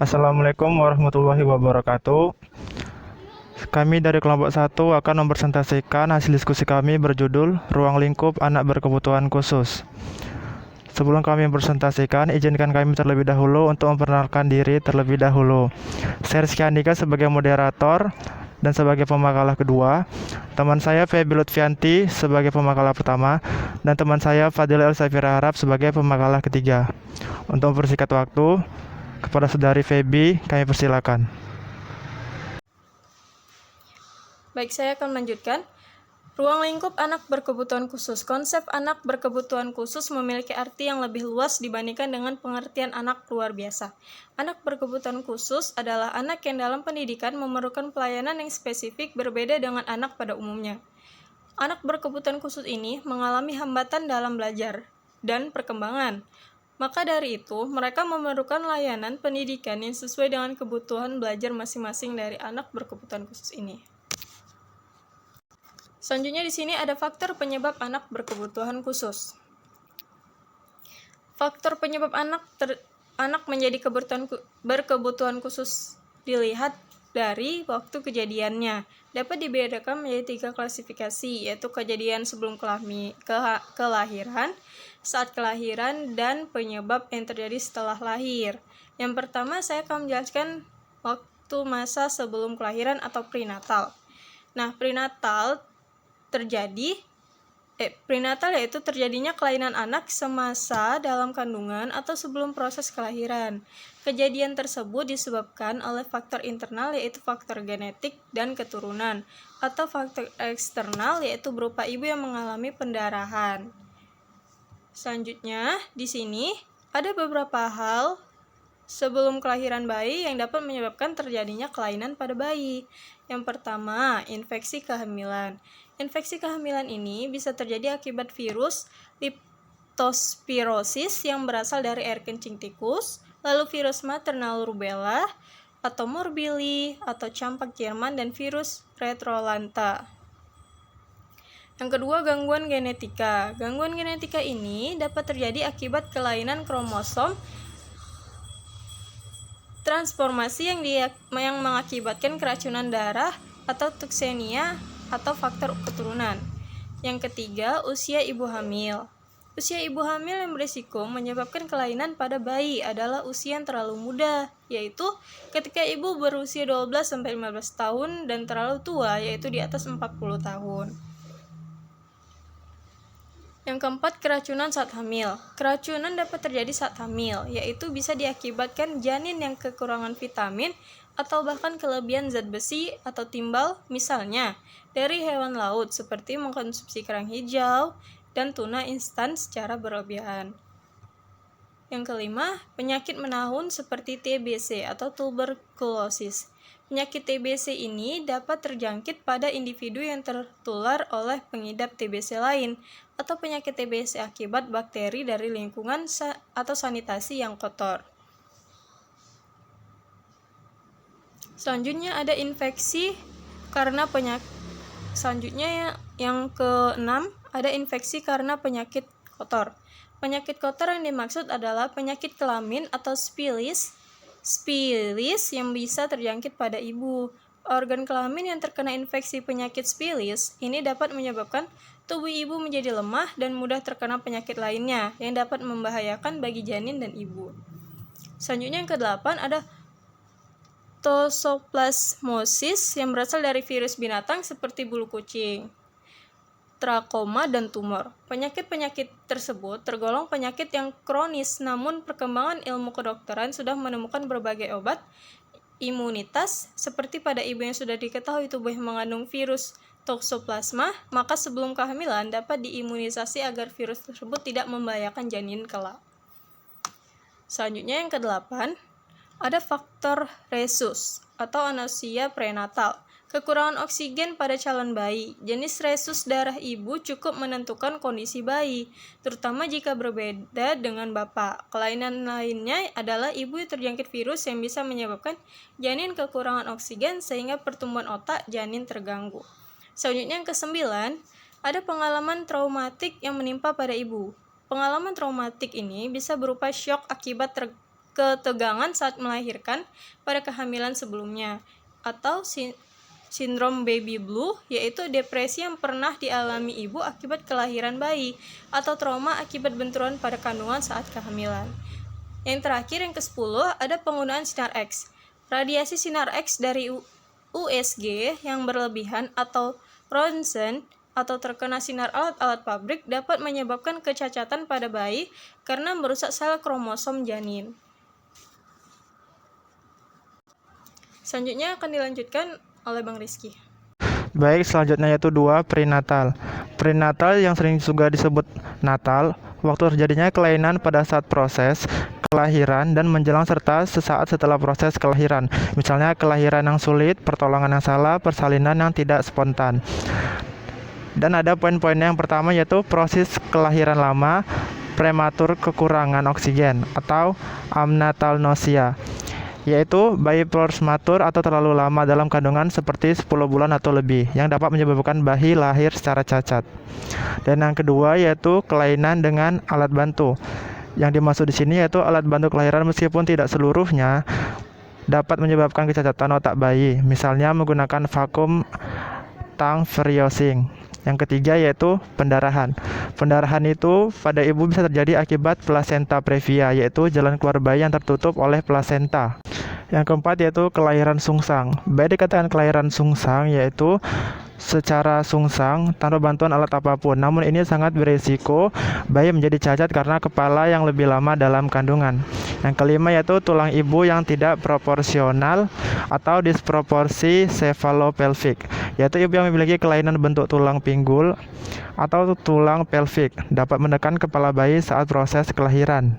Assalamualaikum warahmatullahi wabarakatuh. Kami dari kelompok 1 akan mempresentasikan hasil diskusi kami berjudul Ruang Lingkup Anak Berkebutuhan Khusus. Sebelum kami mempresentasikan, izinkan kami terlebih dahulu untuk memperkenalkan diri terlebih dahulu. Saya Rizky Andika sebagai moderator dan sebagai pemakalah kedua, teman saya Feby Lutfianti sebagai pemakalah pertama, dan teman saya Fadil Elsafira Harap sebagai pemakalah ketiga. Untuk mempersingkat waktu, kepada saudari Feby, kami persilakan. Baik, saya akan melanjutkan. Ruang lingkup anak berkebutuhan khusus. Konsep anak berkebutuhan khusus memiliki arti yang lebih luas dibandingkan dengan pengertian anak luar biasa. Anak berkebutuhan khusus adalah anak yang dalam pendidikan memerlukan pelayanan yang spesifik berbeda dengan anak pada umumnya. Anak berkebutuhan khusus ini mengalami hambatan dalam belajar dan perkembangan. Maka dari itu, mereka memerlukan layanan pendidikan yang sesuai dengan kebutuhan belajar masing-masing dari anak berkebutuhan khusus ini. Selanjutnya di sini ada faktor penyebab anak berkebutuhan khusus. Faktor penyebab anak menjadi berkebutuhan khusus dilihat dari waktu kejadiannya. Dapat dibedakan menjadi 3 klasifikasi, yaitu kejadian sebelum kelahiran, saat kelahiran, dan penyebab yang terjadi setelah lahir. Yang pertama, saya akan menjelaskan waktu masa sebelum kelahiran atau prenatal. Nah, prenatal yaitu terjadinya kelainan anak semasa dalam kandungan atau sebelum proses kelahiran. Kejadian tersebut disebabkan oleh faktor internal yaitu faktor genetik dan keturunan, atau faktor eksternal yaitu berupa ibu yang mengalami pendarahan. Selanjutnya, di sini ada beberapa hal sebelum kelahiran bayi yang dapat menyebabkan terjadinya kelainan pada bayi. Yang pertama, infeksi kehamilan. Infeksi kehamilan ini bisa terjadi akibat virus leptospirosis yang berasal dari air kencing tikus, lalu virus maternal rubella, atau morbili, atau campak Jerman, dan virus retrolanta. Yang kedua, gangguan genetika. Gangguan genetika ini dapat terjadi akibat kelainan kromosom transformasi yang mengakibatkan keracunan darah atau tuksenia atau faktor keturunan. Yang ketiga, usia ibu hamil. Usia ibu hamil yang berisiko menyebabkan kelainan pada bayi adalah usia yang terlalu muda, yaitu ketika ibu berusia 12-15 tahun, dan terlalu tua, yaitu di atas 40 tahun. Yang keempat, keracunan saat hamil. Keracunan dapat terjadi saat hamil, yaitu bisa diakibatkan janin yang kekurangan vitamin atau bahkan kelebihan zat besi atau timbal, misalnya dari hewan laut seperti mengkonsumsi kerang hijau dan tuna instan secara berlebihan. Yang kelima, penyakit menahun seperti TBC atau tuberkulosis. Penyakit TBC ini dapat terjangkit pada individu yang tertular oleh pengidap TBC lain, atau penyakit TBC akibat bakteri dari lingkungan atau sanitasi yang kotor. Selanjutnya ada infeksi karena penyakit. Selanjutnya yang keenam, ada infeksi karena penyakit kotor. Penyakit kotor yang dimaksud adalah penyakit kelamin atau spilis yang bisa terjangkit pada ibu. Organ kelamin yang terkena infeksi penyakit spilis ini dapat menyebabkan tubuh ibu menjadi lemah dan mudah terkena penyakit lainnya yang dapat membahayakan bagi janin dan ibu. Selanjutnya yang ke-8 ada toxoplasmosis yang berasal dari virus binatang seperti bulu kucing, trakoma, dan tumor. Penyakit-penyakit tersebut tergolong penyakit yang kronis, namun perkembangan ilmu kedokteran sudah menemukan berbagai obat imunitas. Seperti pada ibu yang sudah diketahui tubuhnya mengandung virus toxoplasma, maka sebelum kehamilan dapat diimunisasi agar virus tersebut tidak membahayakan janin kelak. Selanjutnya yang ke-8, ada faktor rhesus atau anosia prenatal. Kekurangan oksigen pada calon bayi. Jenis rhesus darah ibu cukup menentukan kondisi bayi, terutama jika berbeda dengan bapak. Kelainan lainnya adalah ibu yang terjangkit virus yang bisa menyebabkan janin kekurangan oksigen sehingga pertumbuhan otak janin terganggu. Selanjutnya yang ke-9, ada pengalaman traumatik yang menimpa pada ibu. Pengalaman traumatik ini bisa berupa syok akibat ketegangan saat melahirkan pada kehamilan sebelumnya, atau sindrom baby blue, yaitu depresi yang pernah dialami ibu akibat kelahiran bayi, atau trauma akibat benturan pada kandungan saat kehamilan. Yang terakhir, yang ke-10, ada penggunaan sinar X. Radiasi sinar X dari USG yang berlebihan atau ronsen atau terkena sinar alat-alat pabrik dapat menyebabkan kecacatan pada bayi karena merusak sel kromosom janin. Selanjutnya akan dilanjutkan oleh Bang Rizky. Baik, selanjutnya yaitu 2, prenatal. Prenatal yang sering juga disebut natal, waktu terjadinya kelainan pada saat proses kelahiran dan menjelang serta sesaat setelah proses kelahiran. Misalnya kelahiran yang sulit, pertolongan yang salah, persalinan yang tidak spontan. Dan ada poin-poinnya. Yang pertama yaitu proses kelahiran lama, prematur kekurangan oksigen atau amnatalnosia, yaitu bayi prematur atau terlalu lama dalam kandungan seperti 10 bulan atau lebih yang dapat menyebabkan bayi lahir secara cacat. Dan yang kedua yaitu kelainan dengan alat bantu. Yang dimaksud di sini yaitu alat bantu kelahiran meskipun tidak seluruhnya dapat menyebabkan kecacatan otak bayi, misalnya menggunakan vakum tongue freezing. Yang ketiga yaitu pendarahan. Pendarahan itu pada ibu bisa terjadi akibat placenta previa, yaitu jalan keluar bayi yang tertutup oleh plasenta. Yang keempat yaitu kelahiran sungsang. Bayi dikatakan kelahiran sungsang yaitu secara sungsang tanpa bantuan alat apapun. Namun ini sangat berisiko bayi menjadi cacat karena kepala yang lebih lama dalam kandungan. Yang kelima yaitu tulang ibu yang tidak proporsional atau disproporsi cephalopelvic, yaitu ibu yang memiliki kelainan bentuk tulang pinggul atau tulang pelvik dapat menekan kepala bayi saat proses kelahiran.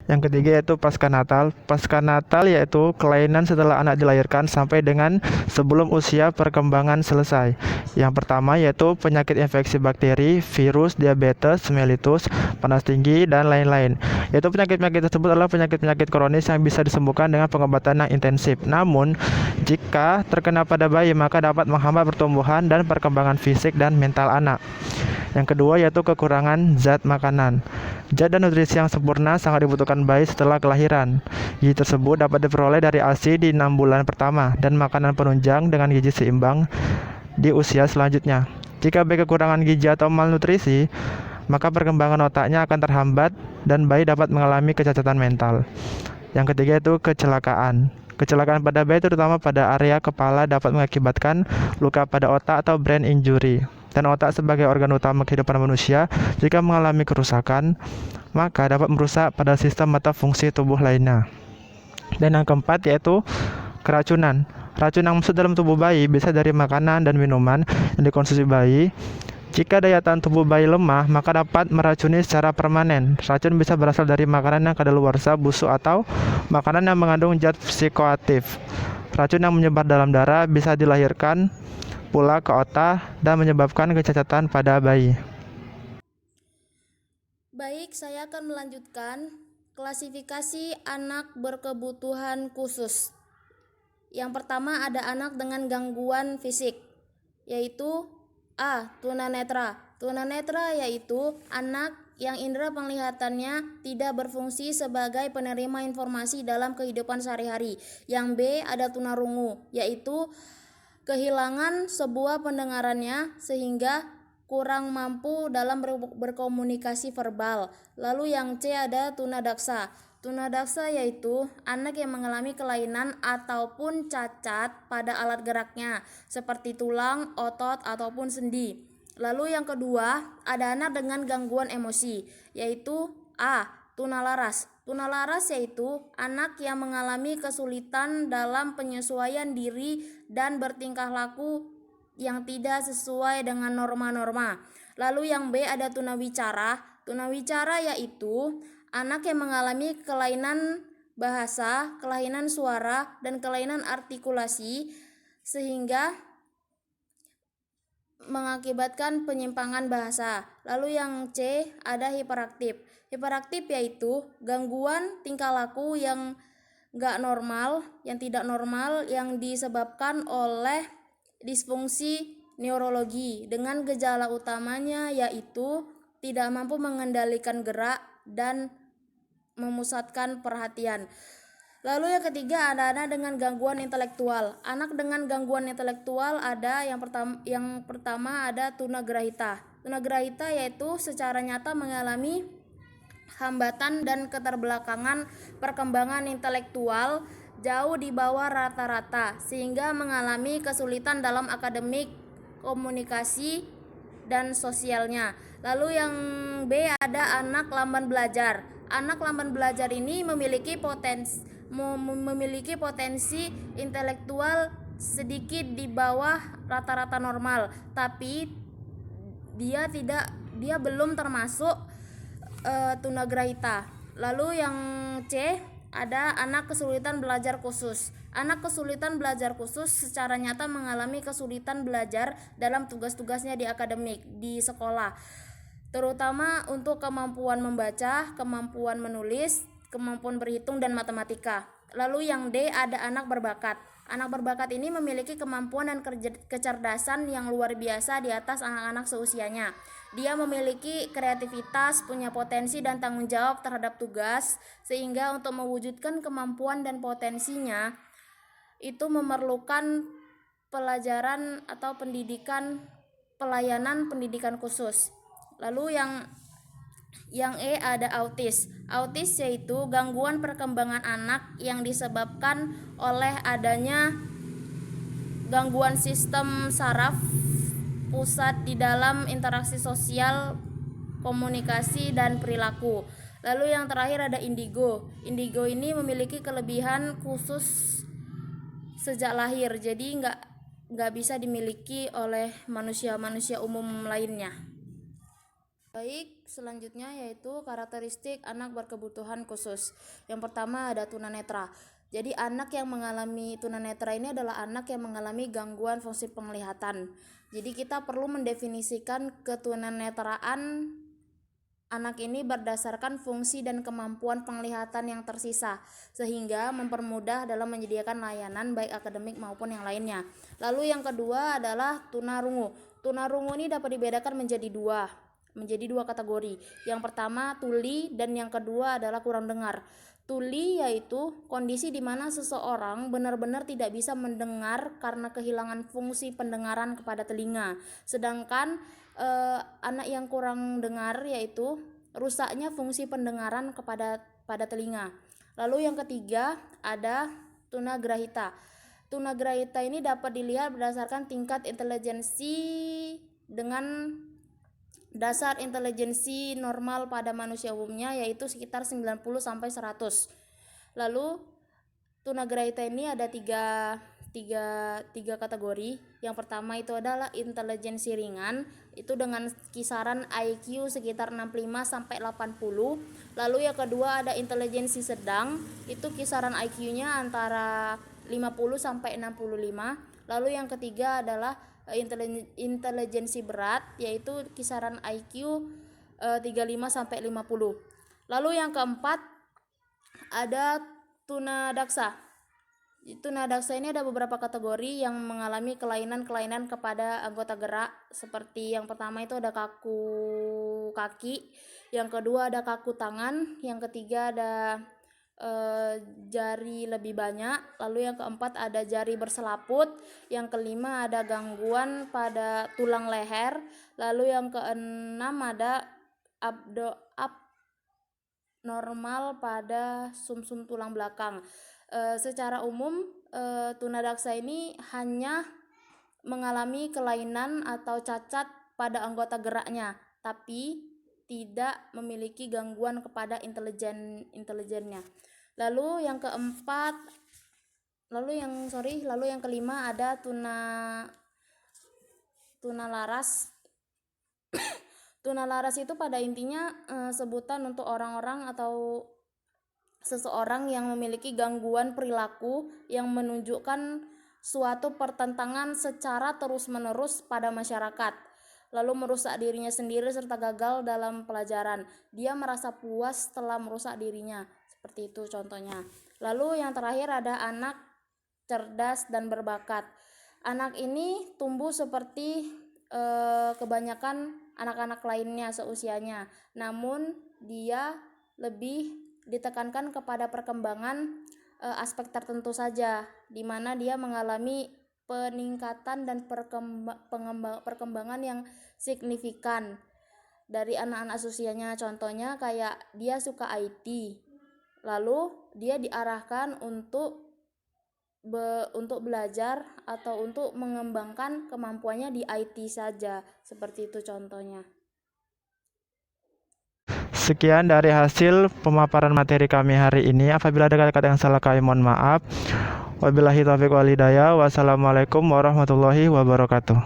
Yang ketiga yaitu pasca natal. Pasca natal yaitu kelainan setelah anak dilahirkan sampai dengan sebelum usia perkembangan selesai. Yang pertama yaitu penyakit infeksi bakteri, virus, diabetes mellitus, panas tinggi, dan lain-lain. Yaitu penyakit-penyakit tersebut adalah penyakit-penyakit kronis yang bisa disembuhkan dengan pengobatan yang intensif. Namun, jika terkena pada bayi maka dapat menghambat pertumbuhan dan perkembangan fisik dan mental anak. Yang kedua yaitu kekurangan zat makanan. Zat dan nutrisi yang sempurna sangat dibutuhkan bayi setelah kelahiran. Gizi tersebut dapat diperoleh dari ASI di 6 bulan pertama dan makanan penunjang dengan gizi seimbang di usia selanjutnya. Jika bayi kekurangan gizi atau malnutrisi, maka perkembangan otaknya akan terhambat dan bayi dapat mengalami kecacatan mental. Yang ketiga itu kecelakaan. Kecelakaan pada bayi terutama pada area kepala dapat mengakibatkan luka pada otak atau brain injury. Dan otak sebagai organ utama kehidupan manusia, jika mengalami kerusakan, maka dapat merusak pada sistem atau fungsi tubuh lainnya. Dan yang keempat yaitu keracunan. Racun yang masuk dalam tubuh bayi bisa dari makanan dan minuman yang dikonsumsi bayi. Jika daya tahan tubuh bayi lemah, maka dapat meracuni secara permanen. Racun bisa berasal dari makanan yang kadaluarsa, busuk, atau makanan yang mengandung zat psikoaktif. Racun yang menyebar dalam darah bisa dilahirkan pula ke otak dan menyebabkan kecacatan pada bayi. Baik, saya akan melanjutkan klasifikasi anak berkebutuhan khusus. Yang pertama ada anak dengan gangguan fisik, yaitu A. Tunanetra. Tunanetra yaitu anak yang indera penglihatannya tidak berfungsi sebagai penerima informasi dalam kehidupan sehari-hari. Yang B. Ada tunarungu, yaitu kehilangan sebuah pendengarannya sehingga kurang mampu dalam berkomunikasi verbal. Lalu yang C ada tunadaksa. Tunadaksa yaitu anak yang mengalami kelainan ataupun cacat pada alat geraknya seperti tulang, otot, ataupun sendi. Lalu yang kedua ada anak dengan gangguan emosi, yaitu A. Tunalaras. Tunalaras yaitu anak yang mengalami kesulitan dalam penyesuaian diri dan bertingkah laku yang tidak sesuai dengan norma-norma. Lalu yang B ada tunawicara. Tunawicara yaitu anak yang mengalami kelainan bahasa, kelainan suara, dan kelainan artikulasi sehingga mengakibatkan penyimpangan bahasa. Lalu yang C ada hiperaktif. Hiperaktif yaitu gangguan tingkah laku yang tidak normal yang disebabkan oleh disfungsi neurologi dengan gejala utamanya yaitu tidak mampu mengendalikan gerak dan memusatkan perhatian. Lalu yang ketiga ada anak dengan gangguan intelektual. Anak dengan gangguan intelektual ada yang pertama ada tunagrahita. Tunagrahita yaitu secara nyata mengalami hambatan dan keterbelakangan perkembangan intelektual jauh di bawah rata-rata sehingga mengalami kesulitan dalam akademik, komunikasi, dan sosialnya. Lalu yang B ada anak lamban belajar. Anak lamban belajar ini memiliki potensi intelektual sedikit di bawah rata-rata normal, tapi dia belum termasuk tunagrahita. Lalu yang C ada anak kesulitan belajar khusus. Anak kesulitan belajar khusus secara nyata mengalami kesulitan belajar dalam tugas-tugasnya di akademik, di sekolah, terutama untuk kemampuan membaca, kemampuan menulis, kemampuan berhitung, dan matematika. Lalu yang D ada anak berbakat. Anak berbakat ini memiliki kemampuan dan kecerdasan yang luar biasa di atas anak-anak seusianya. Dia memiliki kreativitas, punya potensi dan tanggung jawab terhadap tugas, sehingga untuk mewujudkan kemampuan dan potensinya itu memerlukan pelajaran atau pelayanan pendidikan khusus. Lalu yang E ada autis. Autis yaitu gangguan perkembangan anak yang disebabkan oleh adanya gangguan sistem saraf pusat di dalam interaksi sosial, komunikasi, dan perilaku. Lalu yang terakhir ada indigo. Indigo ini memiliki kelebihan khusus sejak lahir, jadi nggak bisa dimiliki oleh manusia umum lainnya. Baik, selanjutnya yaitu karakteristik anak berkebutuhan khusus. Yang pertama ada tunanetra. Jadi anak yang mengalami tunanetra ini adalah anak yang mengalami gangguan fungsi penglihatan. Jadi kita perlu mendefinisikan ketunanetraan anak ini berdasarkan fungsi dan kemampuan penglihatan yang tersisa, sehingga mempermudah dalam menyediakan layanan baik akademik maupun yang lainnya. Lalu yang kedua adalah tunarungu. Tunarungu ini dapat dibedakan menjadi dua kategori. Yang pertama tuli dan yang kedua adalah kurang dengar. Tuli yaitu kondisi di mana seseorang benar-benar tidak bisa mendengar karena kehilangan fungsi pendengaran kepada telinga. Sedangkan anak yang kurang dengar yaitu rusaknya fungsi pendengaran pada telinga. Lalu yang ketiga ada tunagrahita. Tunagrahita ini dapat dilihat berdasarkan tingkat intelijensi dengan dasar intelijensi normal pada manusia umumnya yaitu sekitar 90 sampai 100. Lalu tunagrahita ini ada tiga kategori. Yang pertama itu adalah intelijensi ringan, itu dengan kisaran IQ sekitar 65 sampai 80. Lalu yang kedua ada intelijensi sedang, itu kisaran IQ-nya antara 50 sampai 65. Lalu yang ketiga adalah intelijensi berat, yaitu kisaran IQ 35 sampai 50. Lalu yang keempat ada tunadaksa. Tunadaksa ini ada beberapa kategori yang mengalami kelainan-kelainan kepada anggota gerak, seperti yang pertama itu ada kaku kaki, yang kedua ada kaku tangan, yang ketiga ada jari lebih banyak, lalu yang keempat ada jari berselaput, yang kelima ada gangguan pada tulang leher, lalu yang keenam ada abnormal pada sumsum tulang belakang. Secara umum tunadaksa ini hanya mengalami kelainan atau cacat pada anggota geraknya, tapi tidak memiliki gangguan kepada intelijennya. Lalu yang kelima ada tunalaras. Tunalaras itu pada intinya sebutan untuk orang-orang atau seseorang yang memiliki gangguan perilaku yang menunjukkan suatu pertentangan secara terus-menerus pada masyarakat, lalu merusak dirinya sendiri serta gagal dalam pelajaran. Dia merasa puas setelah merusak dirinya, seperti itu contohnya. Lalu yang terakhir ada anak cerdas dan berbakat. Anak ini tumbuh seperti kebanyakan anak-anak lainnya seusianya, namun dia lebih ditekankan kepada perkembangan aspek tertentu saja, di mana dia mengalami peningkatan dan perkembangan yang signifikan dari anak-anak usianya. Contohnya kayak dia suka IT, lalu dia diarahkan untuk belajar atau untuk mengembangkan kemampuannya di IT saja, seperti itu contohnya. Sekian dari hasil pemaparan materi kami hari ini. Apabila ada kata-kata yang salah kami mohon maaf. Wabillahi taufiq wal hidayah. Wassalamualaikum warahmatullahi wabarakatuh.